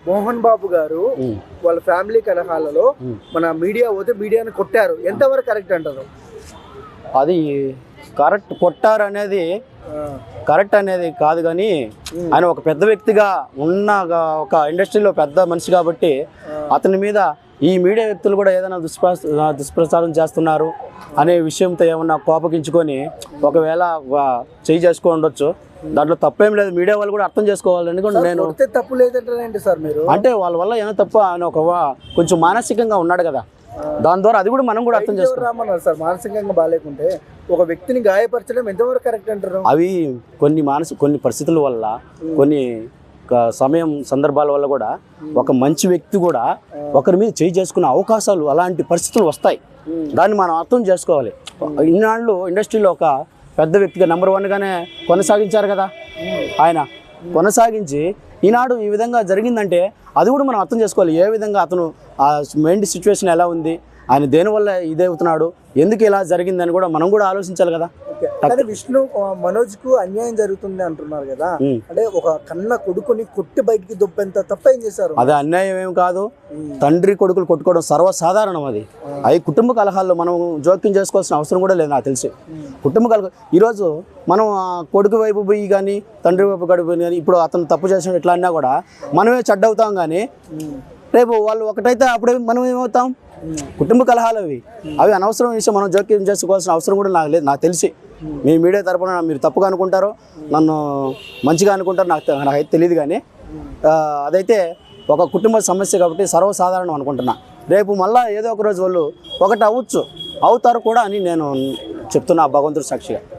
మోహన్ బాబు గారు వాళ్ళ ఫ్యామిలీ కలహాలలో మన మీడియా పోతే మీడియాని కొట్టారు, ఎంతవరకు కరెక్ట్ అంటారు? అది కరెక్ట్, కొట్టారు అనేది కరెక్ట్ అనేది కాదు, కానీ ఆయన ఒక పెద్ద వ్యక్తిగా ఉన్న ఒక ఇండస్ట్రీలో పెద్ద మనిషి కాబట్టి అతని మీద ఈ మీడియా వ్యక్తులు కూడా ఏదైనా దుష్ప్రచారం చేస్తున్నారు అనే విషయంతో ఏమన్నా కోపగించుకొని ఒకవేళ చేయి చేసుకో ఉండొచ్చు. దాంట్లో తప్పేం లేదు, మీడియా వాళ్ళు కూడా అర్థం చేసుకోవాలని కూడా నేను తప్పు లేదంటారండి సార్ మీరు. అంటే వాళ్ళ వల్ల ఏమైనా తప్పు, ఆయన ఒక కొంచెం మానసికంగా ఉన్నాడు కదా, దాని ద్వారా అది కూడా మనం కూడా అర్థం చేసుకోవాలి సార్. మానసికంగా బాగాలేకుంటే ఒక వ్యక్తిని గాయపరచడం ఎంతవరకు కరెక్ట్ అంటారు? అవి కొన్ని పరిస్థితుల వల్ల, కొన్ని సమయం సందర్భాల వల్ల కూడా ఒక మంచి వ్యక్తి కూడా ఒకరి మీద చేయి చేసుకునే అవకాశాలు, అలాంటి పరిస్థితులు వస్తాయి. దాన్ని మనం అర్థం చేసుకోవాలి. ఇన్నాళ్ళు ఇండస్ట్రీలో ఒక పెద్ద వ్యక్తిగా నెంబర్ 1గానే కొనసాగించారు కదా ఆయన, కొనసాగించి ఈనాడు ఈ విధంగా జరిగిందంటే అది కూడా మనం అర్థం చేసుకోవాలి. ఏ విధంగా అతను ఆ మైండ్ సిచ్యువేషన్ ఎలా ఉంది, ఆయన దేనివల్ల ఇదే అవుతున్నాడు, ఎందుకు ఇలా జరిగిందని కూడా మనం కూడా ఆలోచించాలి కదా. విష్ణు మనోజ్కు అన్యాయం జరుగుతుంది అంటున్నారు కదా, అంటే ఒక కన్న కొడుకుని కొట్టి బయటికి దొబ్బెంత తప్ప ఏం చేశారు? అది అన్యాయం ఏం కాదు, తండ్రి కొడుకులు కొట్టుకోవడం సర్వసాధారణం. అది కుటుంబ కలహాల్లో మనం జోక్యం చేసుకోవాల్సిన అవసరం కూడా లేదు నాకు తెలిసి. కుటుంబ కలహ ఈరోజు మనం కొడుకు వైపు పోయి కానీ తండ్రి వైపు గడిపోయి కానీ ఇప్పుడు అతను తప్పు చేసిన ఎట్లా అన్నా కూడా మనమే చెడ్డవుతాం, కానీ రేపు వాళ్ళు ఒకటైతే అప్పుడు మనం ఏమవుతాం? కుటుంబ కలహాలు అవి అనవసరం విషయం, మనం జోక్యం చేసుకోవాల్సిన అవసరం కూడా నాకు లేదు నాకు తెలిసి. మీ మీడియా తరపున మీరు తప్పుగా అనుకుంటారో, నన్ను మంచిగా అనుకుంటారో నాకైతే తెలియదు, కానీ అదైతే ఒక కుటుంబ సమస్య కాబట్టి సర్వసాధారణం అనుకుంటున్నా. రేపు మళ్ళీ ఏదో ఒక రోజు వాళ్ళు ఒకటి అవుతారు కూడా అని నేను చెప్తున్నా, భగవంతుడు సాక్షిగా.